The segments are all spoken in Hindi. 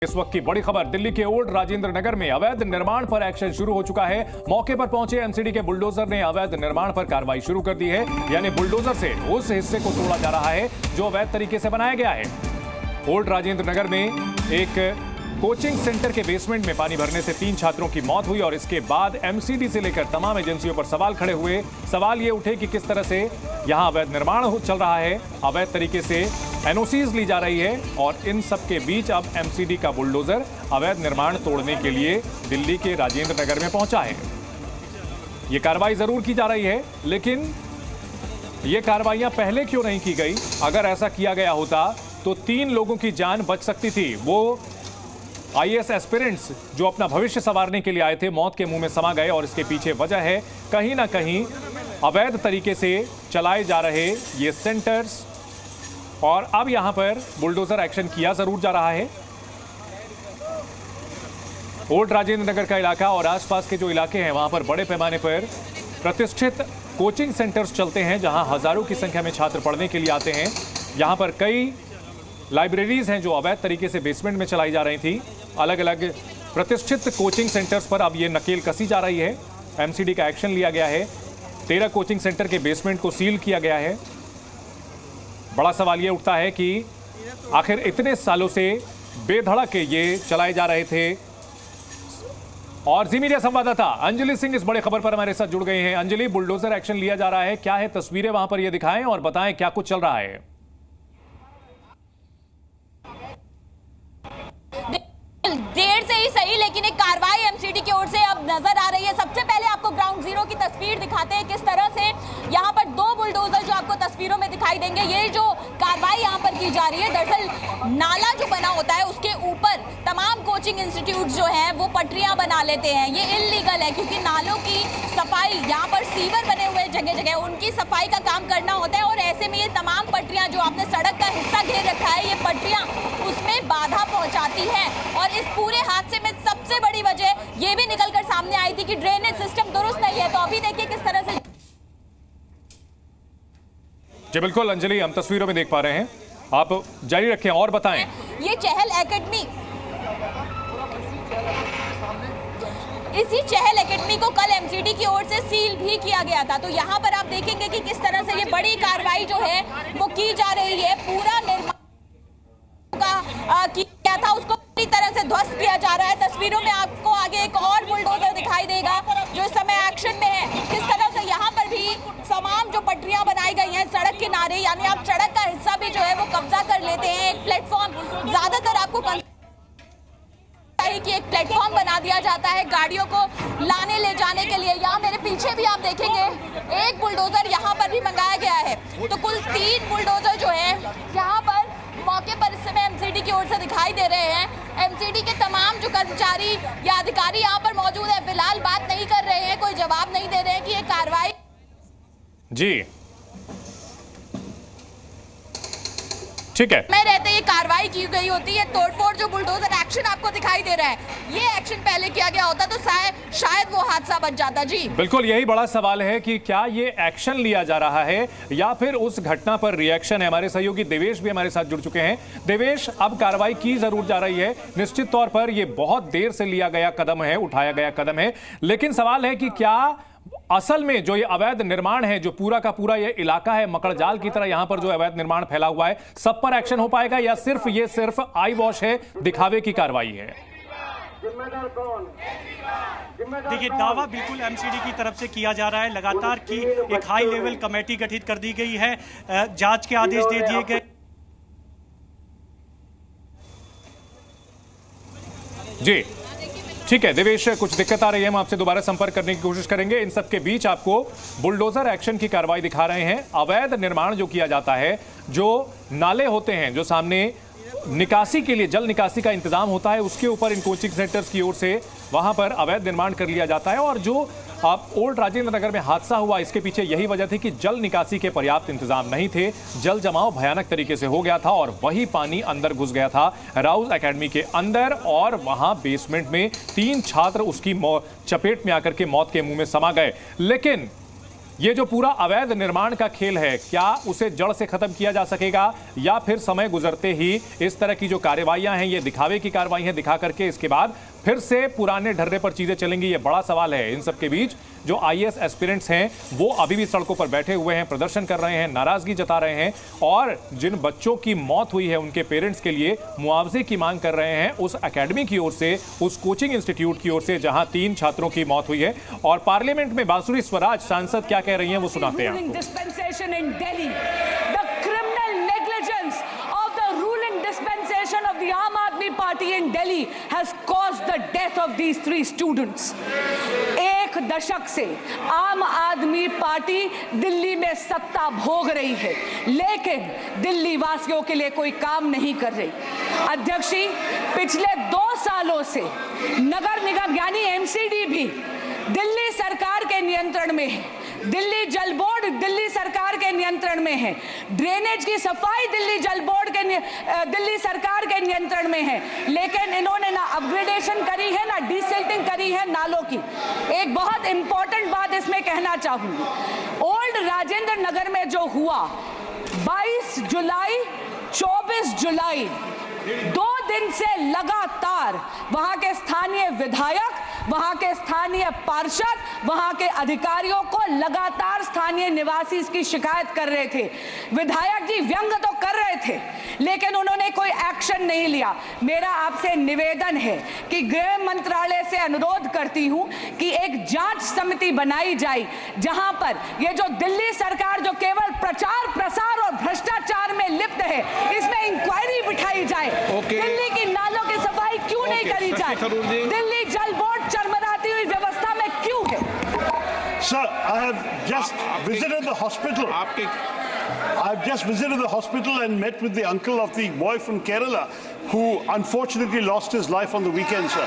इस वक्त की बड़ी खबर दिल्ली के ओल्ड राजेंद्र नगर में अवैध निर्माण पर एक्शन शुरू हो चुका है। मौके पर पहुंचे एमसीडी के बुलडोजर ने अवैध निर्माण पर कार्रवाई शुरू कर दी है। यानी बुलडोजर से उस हिस्से को तोड़ा जा रहा है जो अवैध तरीके से बनाया गया है। ओल्ड राजेंद्र नगर में एक कोचिंग सेंटर के बेसमेंट में पानी भरने से 3 छात्रों की मौत हुई और इसके बाद एमसीडी से लेकर तमाम एजेंसियों पर सवाल खड़े हुए। सवाल ये उठे कि किस तरह से यहां अवैध निर्माण चल रहा है, अवैध तरीके से एनओसीज ली जा रही है और इन सब के बीच अब एमसीडी का बुलडोजर अवैध निर्माण तोड़ने के लिए दिल्ली के राजेंद्र नगर में पहुंचा है। ये कार्रवाई जरूर की जा रही है, लेकिन ये कार्रवाइयां पहले क्यों नहीं की गई? अगर ऐसा किया गया होता तो 3 लोगों की जान बच सकती थी। वो आईएएस एस्पिरेंट्स जो अपना भविष्य संवारने के लिए आए थे, मौत के मुंह में समा गए और इसके पीछे वजह है कहीं ना कहीं अवैध तरीके से चलाए जा रहे ये सेंटर्स। और अब यहां पर बुलडोजर एक्शन किया जरूर जा रहा है। ओल्ड राजेंद्र नगर का इलाका और आसपास के जो इलाके हैं वहां पर बड़े पैमाने पर प्रतिष्ठित कोचिंग सेंटर्स चलते हैं जहां हजारों की संख्या में छात्र पढ़ने के लिए आते हैं। यहां पर कई लाइब्रेरीज हैं जो अवैध तरीके से बेसमेंट में चलाई जा रही थी। अलग अलग प्रतिष्ठित कोचिंग सेंटर्स पर अब ये नकेल कसी जा रही है। एमसीडी का एक्शन लिया गया है। 13 कोचिंग सेंटर के बेसमेंट को सील किया गया है। बड़ा सवाल ये उठता है कि आखिर इतने सालों से बेधड़क ये चलाए जा रहे थे। और जी मीडिया संवाददाता अंजलि सिंह इस बड़े खबर पर हमारे साथ जुड़ गए हैं। अंजलि, बुलडोजर एक्शन लिया जा रहा है, क्या है तस्वीरें वहां पर ये दिखाएं और बताएं क्या कुछ चल रहा है। देर से ही सही, लेकिन एक कार्रवाई एमसीडी की ओर से अब नजर आ रही है। सबसे पहले आपको ग्राउंड जीरो की तस्वीर दिखाते हैं, किस तरह से यहाँ पर 2 बुलडोजर जो आपको तस्वीरों में दिखाई देंगे। ये जो कार्रवाई यहाँ पर की जा रही है, दरअसल नाला जो बना होता है उसके ऊपर तमाम कोचिंग इंस्टीट्यूट जो हैं वो पटरियां बना लेते हैं। ये इल्लीगल है क्योंकि नालों की सफाई, यहाँ पर सीवर बने हुए जगह जगह उनकी सफाई का काम करना होता है और ऐसे में ये तमाम पटरियां जो आपने सड़क का हिस्सा घेर रखा है, ये पटरियां उसमें बाधा पहुंचाती है। और इस पूरे हादसे में सबसे बड़ी वजह ये भी निकलकर सामने आई थी कि ड्रेनेज सिस्टम दुरुस्त नहीं है। तो अभी देखिए किस तरह से। जी बिल्कुल अंजलि, हम तस्वीरों में देख पा रहे हैं, आप जारी रखें और बताएं। ये चहल एकेडमी, इसी चहल एकेडमी को कल एमसीडी की ओर से सील भी किया गया था। तो यहाँ पर आप देखेंगे कि किस तरह से ये बड़ी कार्रवाई जो है वो की जा रही है। पूरा निर्माण का किया था उसको पूरी तरह से ध्वस्त किया जा रहा है। तस्वीरों में आपको आगे एक और बुलडोजर दिखाई देगा जो इस समय एक्शन में है। किस तरह से यहाँ पर भी तमाम जो पटरियां बनाई गई हैं सड़क किनारे, यानी आप सड़क का हिस्सा भी जो है वो कब्जा कर लेते हैं। एक प्लेटफॉर्म ज्यादातर आपको कि एक प्लेटफॉर्म बना दिया जाता है गाड़ियों को लाने ले जाने के लिए। यहाँ मेरे पीछे भी आप देखेंगे एक बुलडोजर यहाँ पर भी मंगाया गया है। तो कुल 3 बुलडोजर जो है यहाँ पर मौके पर इस समय एमसीडी की ओर से दिखाई दे रहे हैं। एमसीडी के तमाम जो कर्मचारी या अधिकारी यहाँ पर मौजूद है, फिलहाल बात नहीं कर रहे हैं, कोई जवाब नहीं दे रहे हैं कि ये कार्रवाई जी ठीक है में रहते ये कार्रवाई की गई होती है। तोड़फोड़ जो बुलडोजर एक्शन आपको दिखाई दे रहा है, ये एक्शन पहले किया गया होता तो शायद वो हादसा बच जाता। जी बिल्कुल, यही बड़ा सवाल है कि क्या ये एक्शन लिया जा रहा है या फिर उस घटना पर रिएक्शन है। हमारे सहयोगी देवेश भी हमारे साथ जुड़ चुके हैं। देवेश, अब कार्रवाई की जरूर जा रही है, निश्चित तौर पर यह बहुत देर से लिया गया कदम है, उठाया गया कदम है, लेकिन सवाल है कि क्या असल में जो ये अवैध निर्माण है, जो पूरा का पूरा ये इलाका है मकड़जाल की तरह, यहां पर जो अवैध निर्माण फैला हुआ है, सब पर एक्शन हो पाएगा या सिर्फ आई वॉश है, दिखावे की कार्रवाई है? देखिए, दावा बिल्कुल एमसीडी की तरफ से किया जा रहा है लगातार कि एक हाई लेवल कमेटी गठित कर दी गई है, जांच के आदेश दे दिए गए। जी ठीक है देवेश, कुछ दिक्कत आ रही है, हम आपसे दोबारा संपर्क करने की कोशिश करेंगे। इन सब के बीच आपको बुलडोजर एक्शन की कार्रवाई दिखा रहे हैं। अवैध निर्माण जो किया जाता है, जो नाले होते हैं, जो सामने निकासी के लिए जल निकासी का इंतजाम होता है, उसके ऊपर इन कोचिंग सेंटर्स की ओर से वहां पर अवैध निर्माण कर लिया जाता है। और जो ओल्ड राजेंद्र नगर में हादसा हुआ, इसके पीछे यही वजह थी कि जल निकासी के पर्याप्त इंतजाम नहीं थे। जल जमाव भयानक तरीके से हो गया था और वही पानी अंदर घुस गया था राउज एकेडमी के अंदर और वहां बेसमेंट में 3 छात्र उसकी चपेट में आकर के मौत के मुंह में समा गए। लेकिन ये जो पूरा अवैध निर्माण का खेल है, क्या उसे जड़ से खत्म किया जा सकेगा या फिर समय गुजरते ही इस तरह की जो कार्रवाइयां हैं, ये दिखावे की कार्रवाइयां दिखा करके इसके बाद फिर से पुराने ढर्रे पर चीजें चलेंगी? ये बड़ा सवाल है। इन सब के बीच जो आईएएस एस्पिरेंट्स हैं वो अभी भी सड़कों पर बैठे हुए हैं, प्रदर्शन कर रहे हैं, नाराजगी जता रहे हैं और जिन बच्चों की मौत हुई है उनके पेरेंट्स के लिए मुआवजे की मांग कर रहे हैं उस एकेडमी की ओर से, उस कोचिंग इंस्टीट्यूट की ओर से जहां 3 छात्रों की मौत हुई है। और पार्लियामेंट में बांसुरी स्वराज सांसद क्या कह रही हैं वो सुनाते हैं। Of the Aam Aadmi Party in Delhi has caused the death of these 3 students. एक दशक से आम आदमी पार्टी दिल्ली में सत्ता भोग रही है, लेकिन दिल्ली वासियों के लिए कोई काम नहीं कर रही। अध्यक्ष जी, पिछले 2 सालों से नगर निगम यानी एमसीडी भी दिल्ली सरकार के नियंत्रण में है, दिल्ली जल बोर्ड दिल्ली सरकार के नियंत्रण में है, ड्रेनेज की सफाई दिल्ली जल बोर्ड के दिल्ली सरकार के नियंत्रण में है, लेकिन इन्होंने ना अपग्रेडेशन करी है ना डिसिल्टिंग करी है नालों की। एक बहुत इंपॉर्टेंट बात इसमें कहना चाहूंगी, ओल्ड राजेंद्र नगर में जो हुआ 22 जुलाई 24 जुलाई 2 दिन से लगातार वहां के स्थानीय विधायक, वहां के स्थानीय पार्षद, वहां के अधिकारियों को लगातार स्थानीय निवासी इसकी शिकायत कर रहे थे। विधायक जी व्यंग तो कर रहे थे, लेकिन उन्होंने कोई एक्शन नहीं लिया। मेरा आपसे निवेदन है कि गृह मंत्रालय से अनुरोध करती हूं कि एक जांच समिति बनाई जाए, जहां पर ये जो दिल्ली सरकार जो केवल प्रचार प्रसार और भ्रष्टाचार में लिप्त है, इसमें इंक्वायरी बिठाई जाए। दिल्ली की नालों की सफाई क्यों नहीं करी जाए? दिल्ली जल बोर्ड चरमराती हुई व्यवस्था में क्यों है? Sir, I have just visited the hospital. I've just visited the hospital and met with the uncle of the boy from Kerala who unfortunately lost his life on the weekend, sir.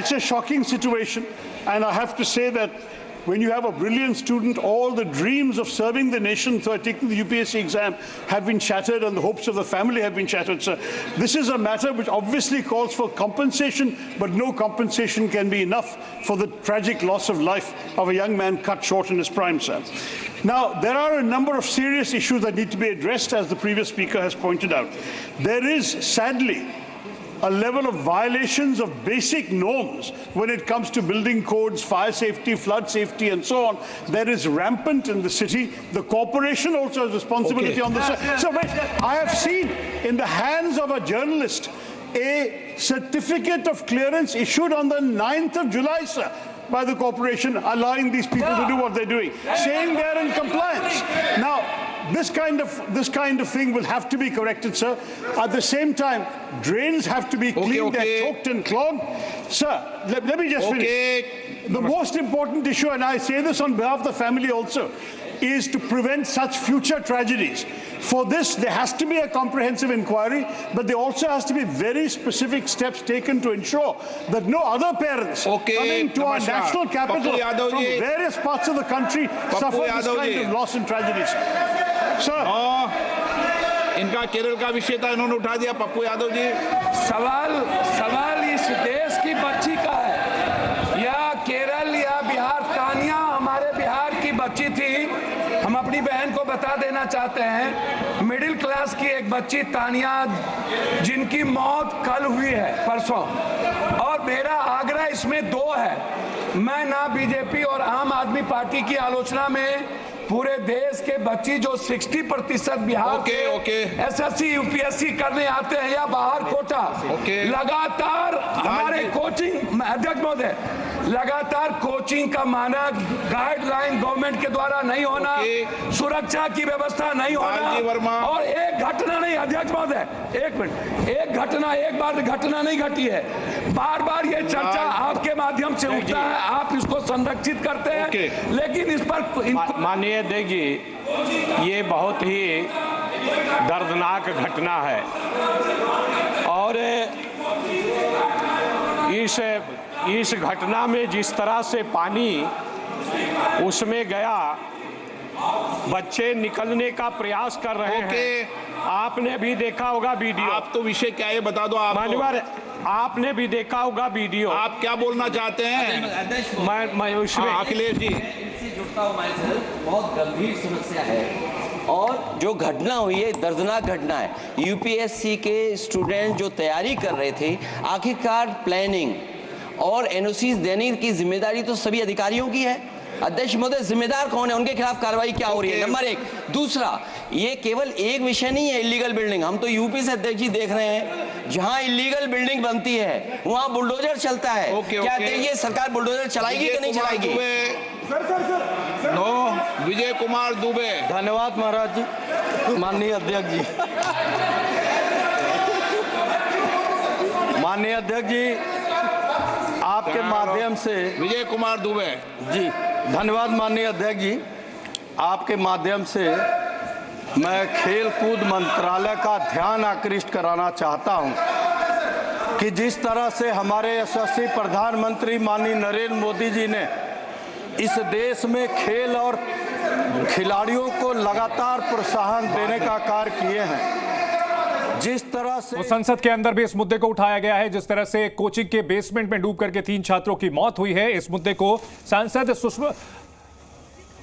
It's a shocking situation, and I have to say that when you have a brilliant student, all the dreams of serving the nation through taking the UPSC exam have been shattered and the hopes of the family have been shattered, sir. This is a matter which obviously calls for compensation, but no compensation can be enough for the tragic loss of life of a young man cut short in his prime, sir. Now, there are a number of serious issues that need to be addressed, as the previous speaker has pointed out. There is, sadly, a level of violations of basic norms when it comes to building codes, fire safety, flood safety, and so on. That is rampant in the city. The corporation also has responsibility on this. So I have seen in the hands of a journalist a certificate of clearance issued on the 9th of July, sir, by the corporation, allowing these people to do what they're doing, saying they're in compliance. Now, this kind of thing will have to be corrected, sir. At the same time, drains have to be cleaned. They're choked and clogged. Sir, let me just finish. The most important issue, and I say this on behalf of the family also, is to prevent such future tragedies. For this, there has to be a comprehensive inquiry, but there also has to be very specific steps taken to ensure that no other parents coming to our national capital from various parts of the country suffer this kind of loss and tragedies. Sir. इनका केरल का विषय था, इन्होंने उठा दिया। पप्पू यादव जी, सवाल इस देश की बच्ची का है या केरल या बिहार? तानिया हमारे बिहार की बच्ची थी। हम अपनी बहन को बता देना चाहते हैं, मिडिल क्लास की एक बच्ची तानिया, जिनकी मौत कल हुई है, परसों। और मेरा आग्रह इसमें 2 है। मैं ना बीजेपी और आम आदमी पार्टी की आलोचना में, पूरे देश के बच्ची जो 60% बिहार के एसएससी यूपीएससी करने आते हैं या बाहर कोटा, लगातार हमारे कोचिंग, अध्यक्ष महोदय, लगातार कोचिंग का मानक गाइडलाइन गवर्नमेंट के द्वारा नहीं होना, सुरक्षा की व्यवस्था नहीं होना, और एक घटना नहीं, अध्यक्ष महोदय, 1 मिनट, एक बार घटना नहीं घटी है। बार बार ये चर्चा आपके माध्यम से उठता है, आप इसको संरक्षित करते हैं, लेकिन इस पर माननीय अध्यक्ष जी, ये बहुत ही दर्दनाक घटना है और इस घटना में जिस तरह से पानी उसमें गया, बच्चे निकलने का प्रयास कर रहे हैं। आपने भी देखा होगा वीडियो। आप तो विषय क्या है बता दो आप। माननीय, आपने भी देखा होगा वीडियो। आप क्या बोलना चाहते हैं? मैं उसमें अखिलेश जी, समझता हूँ मैं बहुत गंभीर समस्या है और जो घटना हुई है दर्दनाक घटना है। यूपीएससी के स्टूडेंट जो तैयारी कर रहे थे, आखिरकार प्लानिंग और एनओसी देने की जिम्मेदारी तो सभी अधिकारियों की है। अध्यक्ष महोदय, जिम्मेदार कौन है, उनके खिलाफ कार्रवाई क्या हो रही है? नंबर एक। दूसरा, ये केवल एक विषय नहीं है इलीगल बिल्डिंग। हम तो यूपी से अध्यक्ष जी देख रहे हैं, जहां इलीगल बिल्डिंग बनती है वहां बुलडोजर चलता है। क्या ये सरकार बुलडोजर चलाएगी कि नहीं चलाएगी? विजय कुमार दुबे। धन्यवाद महाराज जी। माननीय अध्यक्ष जी, माननीय अध्यक्ष जी, आपके माध्यम से विजय कुमार दुबे जी। धन्यवाद माननीय अध्यक्ष जी, आपके माध्यम से मैं खेल कूद मंत्रालय का ध्यान आकृष्ट कराना चाहता हूं कि जिस तरह से हमारे यशस्वी प्रधानमंत्री माननीय नरेंद्र मोदी जी ने इस देश में खेल और खिलाड़ियों को लगातार प्रोत्साहन देने का कार्य किए हैं, जिस तरह से तो संसद के अंदर भी इस मुद्दे को उठाया गया है। जिस तरह से कोचिंग के बेसमेंट में डूब करके 3 छात्रों की मौत हुई है, इस मुद्दे को सांसद सुषमा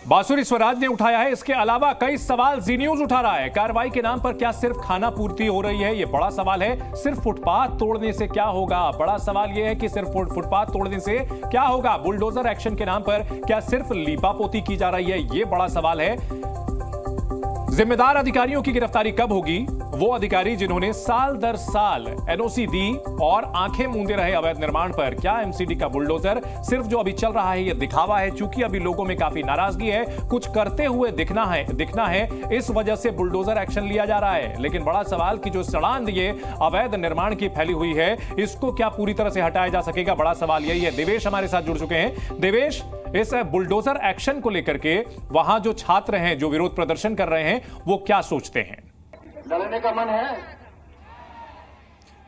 बांसुरी स्वराज ने उठाया है। इसके अलावा कई सवाल जी न्यूज उठा रहा है। कार्रवाई के नाम पर क्या सिर्फ खाना पूर्ति हो रही है? यह बड़ा सवाल है। सिर्फ फुटपाथ तोड़ने से क्या होगा? बड़ा सवाल यह है कि सिर्फ फुटपाथ तोड़ने से क्या होगा? बुलडोजर एक्शन के नाम पर क्या सिर्फ लीपापोती की जा रही है? यह बड़ा सवाल है। जिम्मेदार अधिकारियों की गिरफ्तारी कब होगी? वो अधिकारी जिन्होंने साल दर साल एनओसी दी और आंखें मूंदे रहे अवैध निर्माण पर। क्या एमसीडी का बुलडोजर सिर्फ जो अभी चल रहा है यह दिखावा है? चूंकि अभी लोगों में काफी नाराजगी है, कुछ करते हुए दिखना है, इस वजह से बुलडोजर एक्शन लिया जा रहा है। लेकिन बड़ा सवाल कि जो सड़ांध ये अवैध निर्माण की फैली हुई है, इसको क्या पूरी तरह से हटाया जा सकेगा? बड़ा सवाल यही है। देवेश हमारे साथ जुड़ चुके हैं। देवेश, इस बुलडोजर एक्शन को लेकर के वहां जो छात्र हैं, जो विरोध प्रदर्शन कर रहे हैं, वो क्या सोचते हैं? लड़ने का मन है?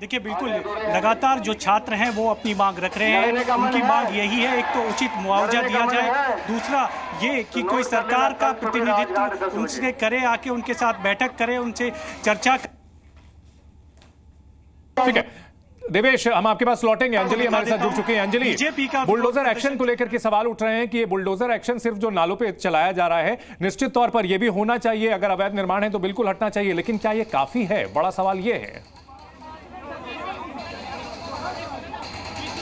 देखिए, बिल्कुल लगातार जो छात्र हैं वो अपनी मांग रख रहे हैं। उनकी मांग यही है, एक तो उचित मुआवजा दिया जाए, दूसरा ये कि कोई सरकार का प्रतिनिधित्व उनसे करे, आके उनके साथ बैठक करे, उनसे चर्चा। ठीक है देवेश, हम आपके पास लौटेंगे। अंजलि हमारे साथ जुड़ चुकी है। अंजलि, बुलडोजर एक्शन को लेकर के सवाल उठ रहे हैं कि ये बुलडोजर एक्शन सिर्फ जो नालों पे चलाया जा रहा है, निश्चित तौर पर यह भी होना चाहिए। अगर अवैध निर्माण है तो बिल्कुल हटना चाहिए, लेकिन क्या ये काफी है? बड़ा सवाल ये है।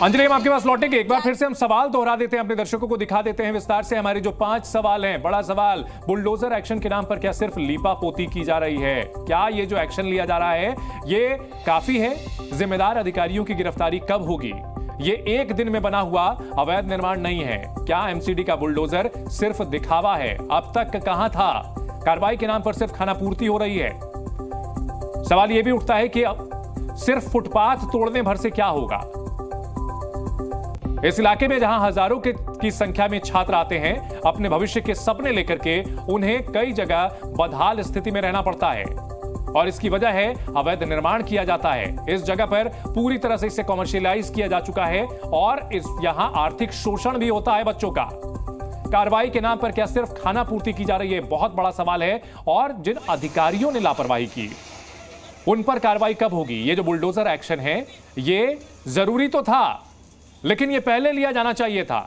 अंजलि, हम आपके पास लौटेंगे। एक बार फिर से हम सवाल दोहरा देते हैं, अपने दर्शकों को दिखा देते हैं विस्तार से हमारे जो 5 सवाल हैं। बड़ा सवाल, बुलडोजर एक्शन के नाम पर क्या सिर्फ लीपापोती की जा रही है? क्या ये जो एक्शन लिया जा रहा है ये काफी है? जिम्मेदार अधिकारियों की गिरफ्तारी कब होगी? ये एक दिन में बना हुआ अवैध निर्माण नहीं है। क्या एमसीडी का बुलडोजर सिर्फ दिखावा है? अब तक कहां था? कार्रवाई के नाम पर सिर्फ खानापूर्ति हो रही है। सवाल यह भी उठता है कि सिर्फ फुटपाथ तोड़ने भर से क्या होगा? इस इलाके में जहां हजारों की संख्या में छात्र आते हैं अपने भविष्य के सपने लेकर के, उन्हें कई जगह बदहाल स्थिति में रहना पड़ता है और इसकी वजह है अवैध निर्माण किया जाता है। इस जगह पर पूरी तरह से इसे कॉमर्शियलाइज किया जा चुका है और यहां आर्थिक शोषण भी होता है बच्चों का। कार्रवाई के नाम पर क्या सिर्फ खाना पूर्ति की जा रही है? बहुत बड़ा सवाल है। और जिन अधिकारियों ने लापरवाही की, उन पर कार्रवाई कब होगी? ये जो बुलडोजर एक्शन है ये जरूरी तो था, लेकिन ये पहले लिया जाना चाहिए था।